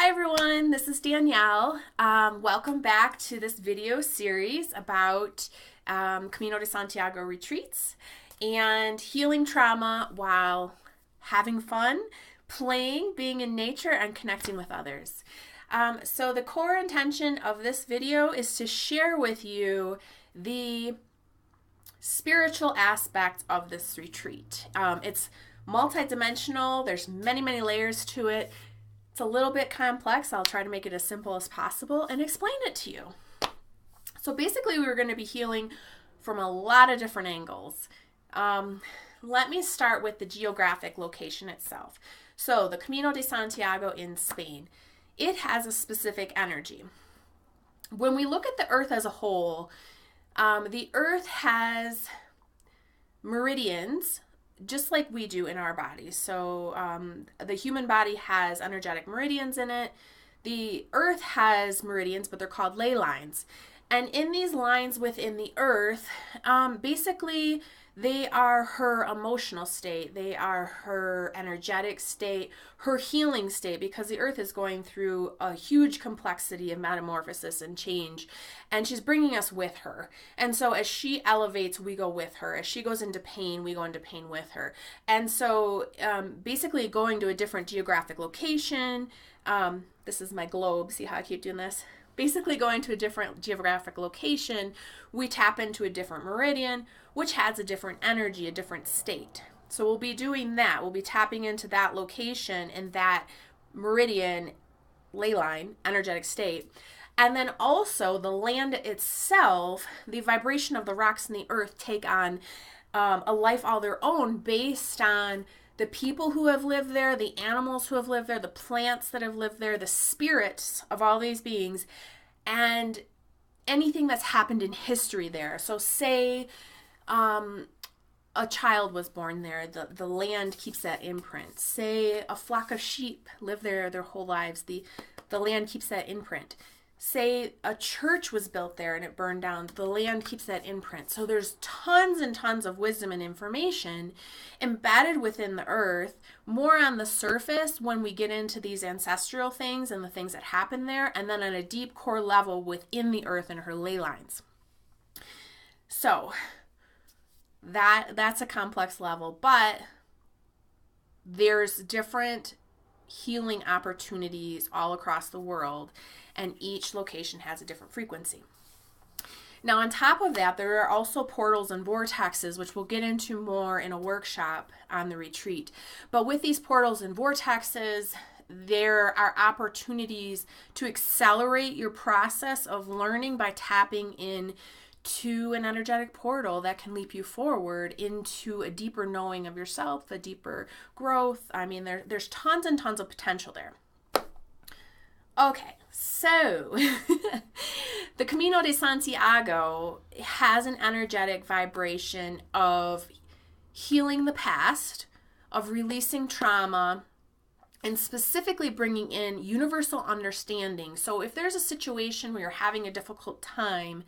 Hi everyone, this is Danielle. Welcome back to this video series about Camino de Santiago retreats and healing trauma while having fun, playing, being in nature, and connecting with others. So the core intention of this video is to share with you the spiritual aspect of this retreat. It's multidimensional. There's many layers to it. It's a little bit complex. I'll try to make it as simple as possible and explain it to you. So basically, we're going to be healing from a lot of different angles. Let me start with the geographic location itself. So the Camino de Santiago in Spain, it has a specific energy. When we look at the earth as a whole, the earth has meridians just like we do in our bodies. So the human body has energetic meridians in it. The earth has meridians, but they're called ley lines. And in these lines within the earth, basically they are her emotional state, they are her energetic state, her healing state, because the earth is going through a huge complexity of metamorphosis and change, and she's bringing us with her. And so as she elevates, we go with her. As she goes into pain, we go into pain with her. And so basically going to a different geographic location, this is my globe, see how I keep doing this? Basically going to a different geographic location, we tap into a different meridian, which has a different energy, a different state. So we'll be doing that. We'll be tapping into that location and that meridian, ley line, energetic state. And then also the land itself, the vibration of the rocks in the earth take on a life all their own based on the people who have lived there, the animals who have lived there, the plants that have lived there, the spirits of all these beings, and anything that's happened in history there. So say a child was born there, the land keeps that imprint. Say a flock of sheep live there their whole lives, the land keeps that imprint. Say a church was built there and it burned down, the land keeps that imprint. So there's tons and tons of wisdom and information embedded within the earth, more on the surface when we get into these ancestral things and the things that happen there, and then on a deep core level within the earth and her ley lines. So that's a complex level, but there's different healing opportunities all across the world, and each location has a different frequency. Now, on top of that, there are also portals and vortexes, which we'll get into more in a workshop on the retreat. But with these portals and vortexes, there are opportunities to accelerate your process of learning by tapping in to an energetic portal that can leap you forward into a deeper knowing of yourself, a deeper growth. I mean, there's tons and tons of potential there. Okay, so the Camino de Santiago has an energetic vibration of healing the past, of releasing trauma, and specifically bringing in universal understanding. So if there's a situation where you're having a difficult time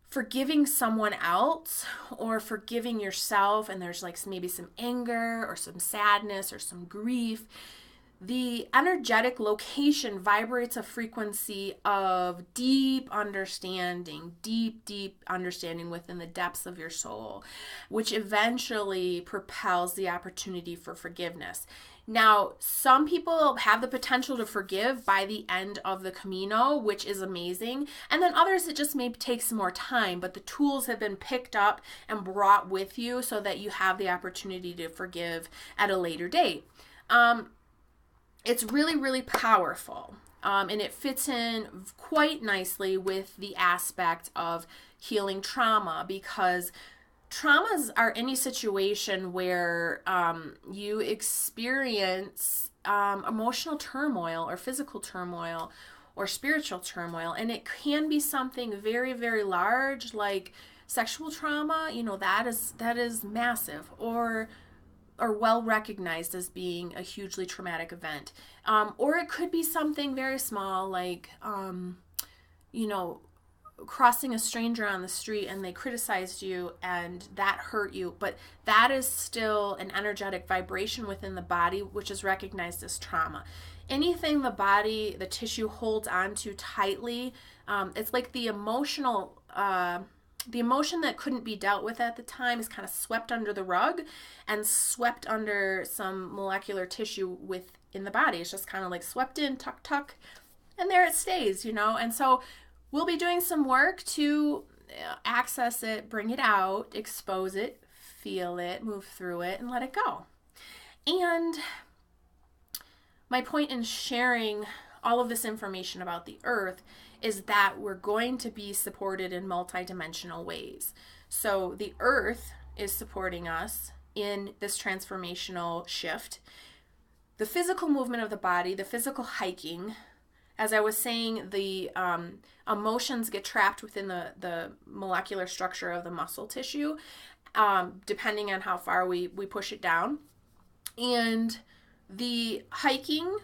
forgiving someone else or forgiving yourself, and there's like maybe some anger or some sadness or some grief, the energetic location vibrates a frequency of deep understanding within the depths of your soul, which eventually propels the opportunity for forgiveness. Now, some people have the potential to forgive by the end of the Camino, which is amazing. And then others, it just may take some more time, but the tools have been picked up and brought with you so that you have the opportunity to forgive at a later date. It's really powerful, and it fits in quite nicely with the aspect of healing trauma, because traumas are any situation where you experience emotional turmoil or physical turmoil or spiritual turmoil, and it can be something very large like sexual trauma. You know, that is massive, or well recognized as being a hugely traumatic event. Or it could be something very small like, crossing a stranger on the street and they criticized you and that hurt you, but that is still an energetic vibration within the body, which is recognized as trauma. Anything the body, the tissue holds onto tightly, it's like the emotion that couldn't be dealt with at the time is kind of swept under the rug and swept under some molecular tissue within the body. It's just kind of like swept in, tuck, and there it stays, And so we'll be doing some work to access it, bring it out, expose it, feel it, move through it, and let it go. And my point in sharing all of this information about the earth is that we're going to be supported in multidimensional ways. So the earth is supporting us in this transformational shift. The physical movement of the body, the physical hiking, as I was saying, the emotions get trapped within the molecular structure of the muscle tissue, depending on how far we push it down. And the hiking,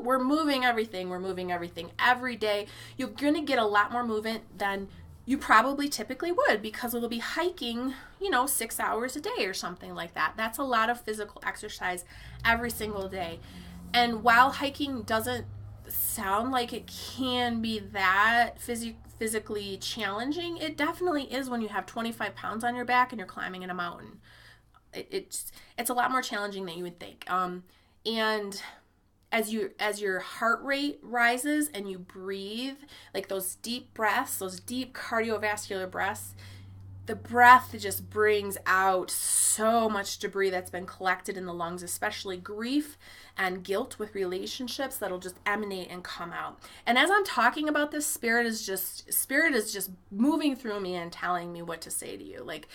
we're moving everything. We're moving everything every day. You're going to get a lot more movement than you probably typically would because we'll be hiking, 6 hours a day or something like that. That's a lot of physical exercise every single day. And while hiking doesn't sound like it can be that physically challenging, it definitely is when you have 25 pounds on your back and you're climbing in a mountain. It's a lot more challenging than you would think. And as your heart rate rises and you breathe, like those deep breaths, those deep cardiovascular breaths, the breath just brings out so much debris that's been collected in the lungs, especially grief and guilt with relationships that'll just emanate and come out. And as I'm talking about this, spirit is just moving through me and telling me what to say to you. Like,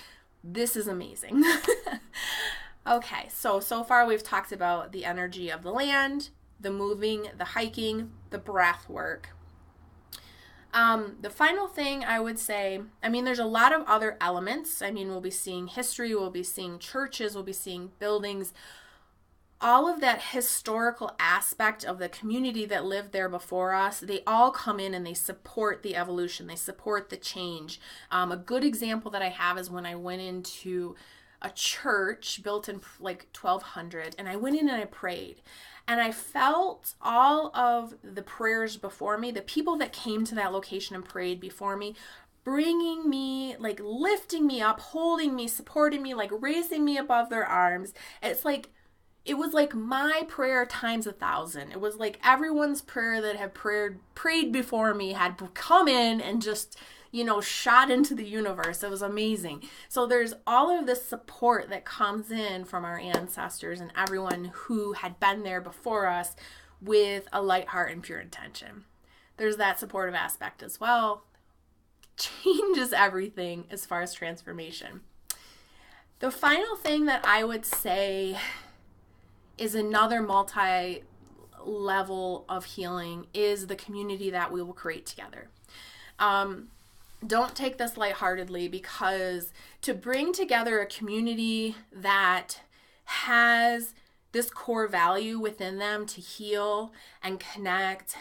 this is amazing. Okay, so far we've talked about the energy of the land, the moving, the hiking, the breath work. The final thing I would say, there's a lot of other elements. We'll be seeing history, we'll be seeing churches, we'll be seeing buildings. All of that historical aspect of the community that lived there before us, they all come in and they support the evolution. They support the change. A good example that I have is when I went into a church built in like 1200, and I went in and I prayed. And I felt all of the prayers before me, the people that came to that location and prayed before me, bringing me, like lifting me up, holding me, supporting me, like raising me above their arms. It was like my prayer times 1,000. It was like everyone's prayer that had prayed before me had come in and just, shot into the universe. It was amazing. So there's all of this support that comes in from our ancestors and everyone who had been there before us with a light heart and pure intention. There's that supportive aspect as well. Changes everything as far as transformation. The final thing that I would say is another multi-level of healing is the community that we will create together. Don't take this lightheartedly, because to bring together a community that has this core value within them to heal and connect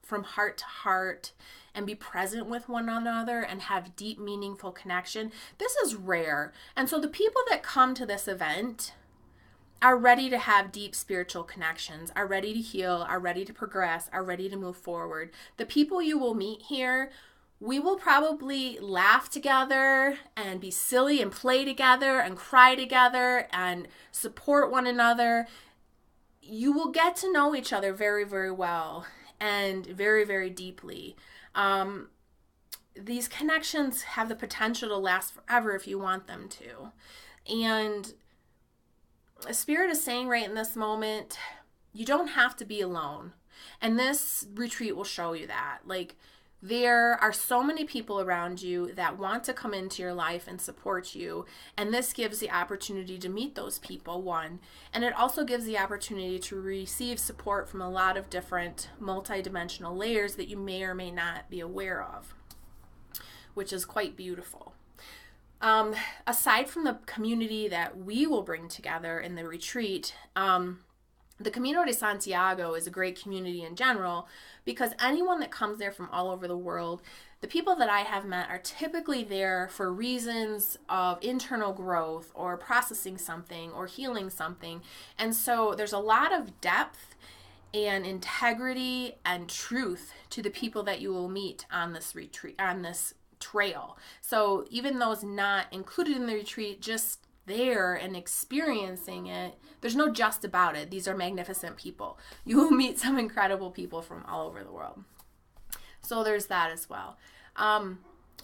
from heart to heart and be present with one another and have deep, meaningful connection, this is rare. And so the people that come to this event are ready to have deep spiritual connections, are ready to heal, are ready to progress, are ready to move forward. The people you will meet here, we will probably laugh together and be silly and play together and cry together and support one another. You will get to know each other very, very well and very, very deeply. These connections have the potential to last forever if you want them to. And Spirit is saying right in this moment, you don't have to be alone. And this retreat will show you that. There are so many people around you that want to come into your life and support you. And this gives the opportunity to meet those people, one. And it also gives the opportunity to receive support from a lot of different multidimensional layers that you may or may not be aware of, which is quite beautiful. Aside from the community that we will bring together in the retreat, The Camino de Santiago is a great community in general because anyone that comes there from all over the world, the people that I have met are typically there for reasons of internal growth or processing something or healing something. And so there's a lot of depth and integrity and truth to the people that you will meet on this retreat, on this trail. So even those not included in the retreat, just there and experiencing it, there's no just about it. These are magnificent people. You will meet some incredible people from all over the world. So there's that as well.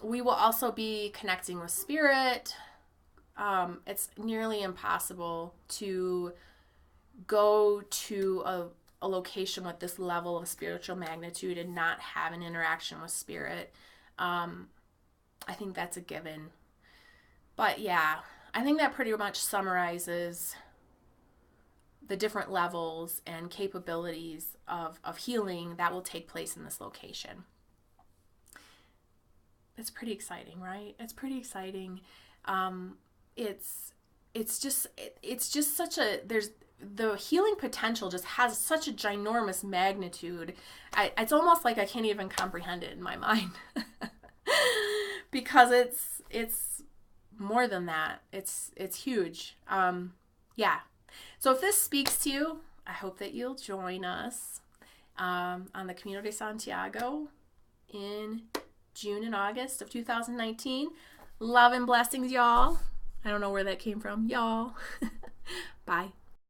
We will also be connecting with spirit. It's nearly impossible to go to a location with this level of spiritual magnitude and not have an interaction with spirit. I think that's a given. But yeah, I think that pretty much summarizes the different levels and capabilities of healing that will take place in this location. It's pretty exciting, right? It's pretty exciting. It's just such a, the healing potential just has such a ginormous magnitude. It's almost like I can't even comprehend it in my mind because it's more than that. It's huge. Yeah. So if this speaks to you, I hope that you'll join us on the Camino de Santiago in June and August of 2019. Love and blessings, y'all. I don't know where that came from. Y'all. Bye.